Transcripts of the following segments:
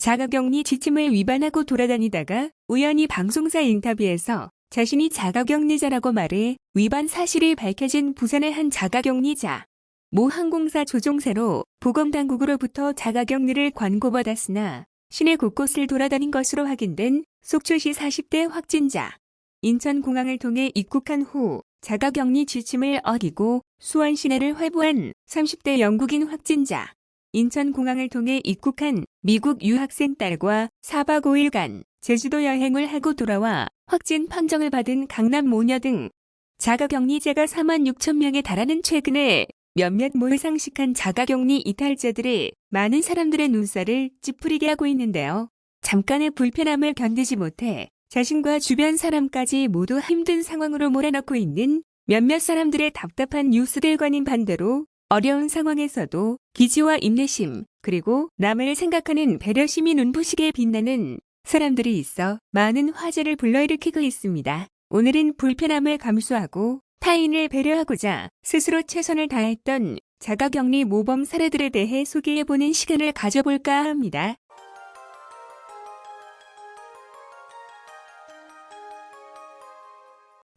자가격리 지침을 위반하고 돌아다니다가 우연히 방송사 인터뷰에서 자신이 자가격리자라고 말해 위반 사실이 밝혀진 부산의 한 자가격리자. 모 항공사 조종사로 보건당국으로부터 자가격리를 권고받았으나 시내 곳곳을 돌아다닌 것으로 확인된 속초시 40대 확진자. 인천공항을 통해 입국한 후 자가격리 지침을 어기고 수원 시내를 활보한 30대 영국인 확진자. 인천공항을 통해 입국한 미국 유학생 딸과 4박 5일간 제주도 여행을 하고 돌아와 확진 판정을 받은 강남 모녀 등 자가격리자가 4만 6천 명에 달하는 최근에 몇몇 모의상식한 자가격리 이탈자들이 많은 사람들의 눈살을 찌푸리게 하고 있는데요. 잠깐의 불편함을 견디지 못해 자신과 주변 사람까지 모두 힘든 상황으로 몰아넣고 있는 몇몇 사람들의 답답한 뉴스들과는 반대로 어려운 상황에서도 기지와 인내심, 그리고 남을 생각하는 배려심이 눈부시게 빛나는 사람들이 있어 많은 화제를 불러일으키고 있습니다. 오늘은 불편함을 감수하고 타인을 배려하고자 스스로 최선을 다했던 자가격리 모범 사례들에 대해 소개해보는 시간을 가져볼까 합니다.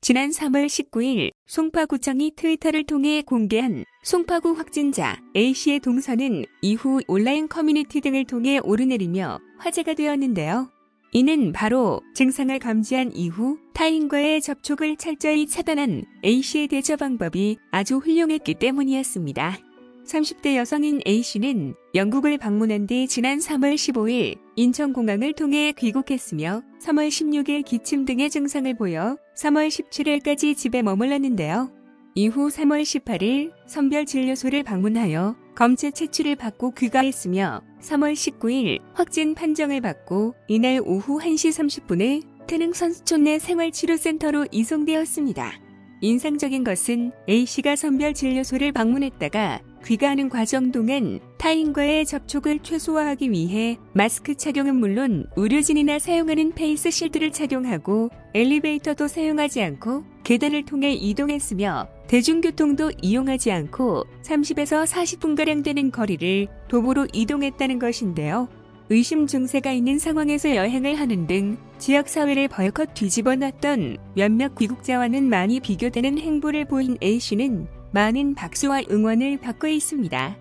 지난 3월 19일 송파구청이 트위터를 통해 공개한 송파구 확진자 A씨의 동선은 이후 온라인 커뮤니티 등을 통해 오르내리며 화제가 되었는데요. 이는 바로 증상을 감지한 이후 타인과의 접촉을 철저히 차단한 A씨의 대처 방법이 아주 훌륭했기 때문이었습니다. 30대 여성인 A씨는 영국을 방문한 뒤 지난 3월 15일 인천공항을 통해 귀국했으며 3월 16일 기침 등의 증상을 보여 3월 17일까지 집에 머물렀는데요. 이후 3월 18일 선별진료소를 방문하여 검체 채취를 받고 귀가했으며 3월 19일 확진 판정을 받고 이날 오후 1시 30분에 태릉선수촌 내 생활치료센터로 이송되었습니다. 인상적인 것은 A씨가 선별진료소를 방문했다가 귀가하는 과정 동안 타인과의 접촉을 최소화하기 위해 마스크 착용은 물론 의료진이나 사용하는 페이스 실드를 착용하고 엘리베이터도 사용하지 않고 계단을 통해 이동했으며 대중교통도 이용하지 않고 30에서 40분가량 되는 거리를 도보로 이동했다는 것인데요. 의심 증세가 있는 상황에서 여행을 하는 등 지역사회를 벌컥 뒤집어 놨던 몇몇 귀국자와는 많이 비교되는 행보를 보인 A씨는 많은 박수와 응원을 받고 있습니다.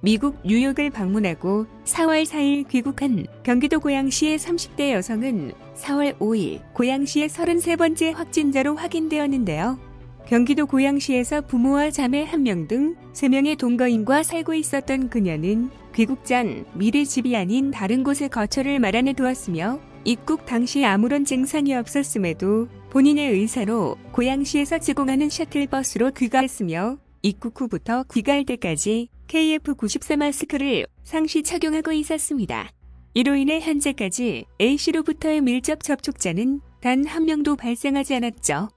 미국 뉴욕을 방문하고 4월 4일 귀국한 경기도 고양시의 30대 여성은 4월 5일 고양시의 33번째 확진자로 확인되었는데요. 경기도 고양시에서 부모와 자매 1명 등 3명의 동거인과 살고 있었던 그녀는 귀국 전 미리 집이 아닌 다른 곳에 거처를 마련해 두었으며 입국 당시 아무런 증상이 없었음에도 본인의 의사로 고양시에서 제공하는 셔틀버스로 귀가했으며 입국 후부터 귀가할 때까지 KF94 마스크를 상시 착용하고 있었습니다. 이로 인해 현재까지 A씨로부터의 밀접 접촉자는 단 1명도 발생하지 않았죠.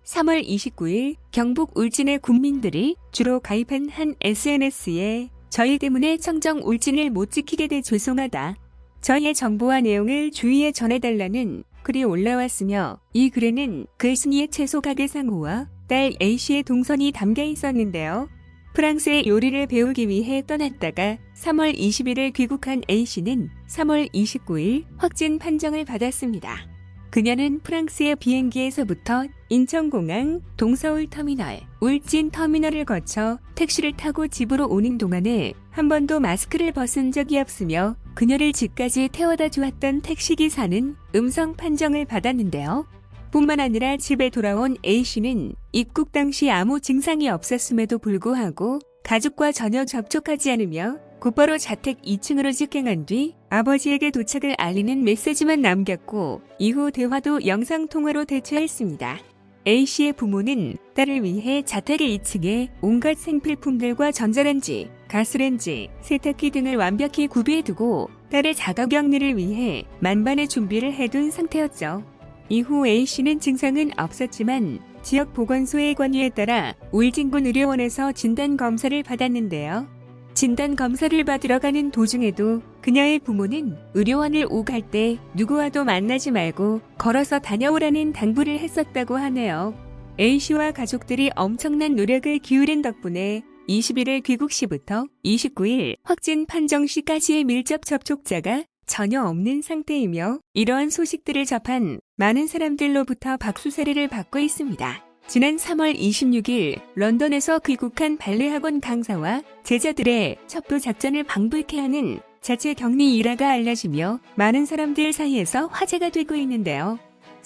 3월 29일 경북 울진의 군민들이 주로 가입한 한 SNS에 저희 때문에 청정 울진을 못 지키게 돼 죄송하다. 저희의 정보와 내용을 주위에 전해달라는 글이 올라왔으며 이 글에는 글쓴이의 채소 가게 상호와 딸 A씨의 동선이 담겨 있었는데요. 프랑스의 요리를 배우기 위해 떠났다가 3월 20일을 귀국한 A씨는 3월 29일 확진 판정을 받았습니다. 그녀는 프랑스의 비행기에서부터 인천공항, 동서울터미널, 울진터미널을 거쳐 택시를 타고 집으로 오는 동안에 한 번도 마스크를 벗은 적이 없으며 그녀를 집까지 태워다 주었던 택시기사는 음성 판정을 받았는데요. 뿐만 아니라 집에 돌아온 A씨는 입국 당시 아무 증상이 없었음에도 불구하고 가족과 전혀 접촉하지 않으며 곧바로 자택 2층으로 직행한 뒤 아버지에게 도착을 알리는 메시지만 남겼고 이후 대화도 영상통화로 대처했습니다. A씨의 부모는 딸을 위해 자택 2층에 온갖 생필품들과 전자레인지, 가스레인지, 세탁기 등을 완벽히 구비해두고 딸의 자가격리를 위해 만반의 준비를 해둔 상태였죠. 이후 A씨는 증상은 없었지만 지역 보건소의 권유에 따라 울진군 의료원에서 진단검사를 받았는데요. 진단검사를 받으러 가는 도중에도 그녀의 부모는 의료원을 오갈 때 누구와도 만나지 말고 걸어서 다녀오라는 당부를 했었다고 하네요. A씨와 가족들이 엄청난 노력을 기울인 덕분에 21일 귀국 시부터 29일 확진 판정 시까지의 밀접 접촉자가 전혀 없는 상태이며 이러한 소식들을 접한 많은 사람들로부터 박수세례를 받고 있습니다. 지난 3월 26일 런던에서 귀국한 발레 학원 강사와 제자들의 첩보 작전을 방불케 하는 자체 격리 일화가 알려지며 많은 사람들 사이에서 화제가 되고 있는데요.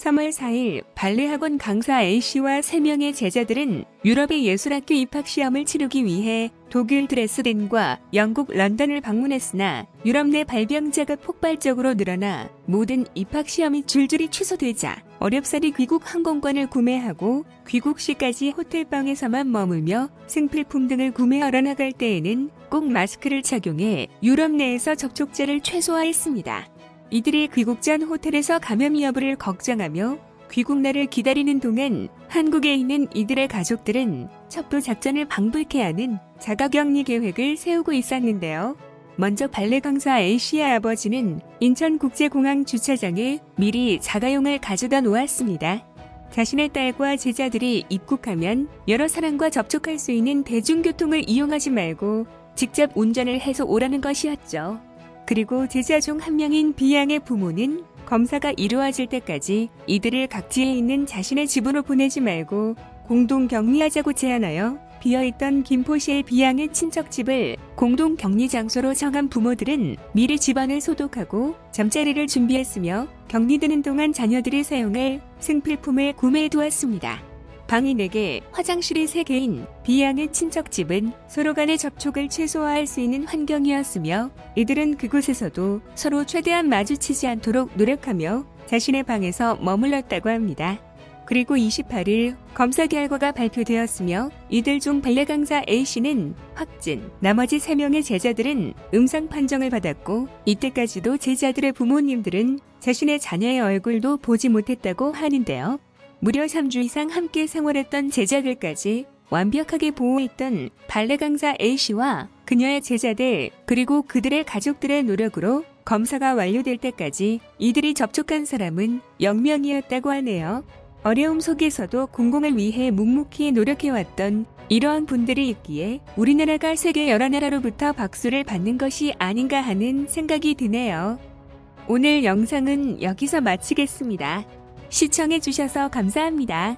3월 4일 발레 학원 강사 A씨와 3명의 제자들은 유럽의 예술학교 입학시험을 치르기 위해 독일 드레스덴과 영국 런던을 방문했으나 유럽 내 발병자가 폭발적으로 늘어나 모든 입학시험이 줄줄이 취소되자 어렵사리 귀국 항공권을 구매하고 귀국 시까지 호텔방에서만 머물며 생필품 등을 구매하러 나갈 때에는 꼭 마스크를 착용해 유럽 내에서 접촉자를 최소화했습니다. 이들이 귀국 전 호텔에서 감염 여부를 걱정하며 귀국날을 기다리는 동안 한국에 있는 이들의 가족들은 첩보 작전을 방불케 하는 자가격리 계획을 세우고 있었는데요. 먼저 발레 강사 A씨의 아버지는 인천국제공항 주차장에 미리 자가용을 가져다 놓았습니다. 자신의 딸과 제자들이 입국하면 여러 사람과 접촉할 수 있는 대중교통을 이용하지 말고 직접 운전을 해서 오라는 것이었죠. 그리고 제자 중 한 명인 B양의 부모는 검사가 이루어질 때까지 이들을 각지에 있는 자신의 집으로 보내지 말고 공동 격리하자고 제안하여 비어있던 김포시의 B양의 친척집을 공동 격리 장소로 정한 부모들은 미리 집안을 소독하고 잠자리를 준비했으며 격리되는 동안 자녀들이 사용할 생필품을 구매해 두었습니다. 방이 4개, 화장실이 3개인 B양의 친척집은 서로 간의 접촉을 최소화할 수 있는 환경이었으며 이들은 그곳에서도 서로 최대한 마주치지 않도록 노력하며 자신의 방에서 머물렀다고 합니다. 그리고 28일 검사 결과가 발표되었으며 이들 중 발레 강사 A씨는 확진, 나머지 3명의 제자들은 음성 판정을 받았고 이때까지도 제자들의 부모님들은 자신의 자녀의 얼굴도 보지 못했다고 하는데요. 무려 3주 이상 함께 생활했던 제자들까지 완벽하게 보호했던 발레 강사 A씨와 그녀의 제자들 그리고 그들의 가족들의 노력으로 검사가 완료될 때까지 이들이 접촉한 사람은 0명이었다고 하네요. 어려움 속에서도 공공을 위해 묵묵히 노력해왔던 이러한 분들이 있기에 우리나라가 세계 여러 나라로부터 박수를 받는 것이 아닌가 하는 생각이 드네요. 오늘 영상은 여기서 마치겠습니다. 시청해주셔서 감사합니다.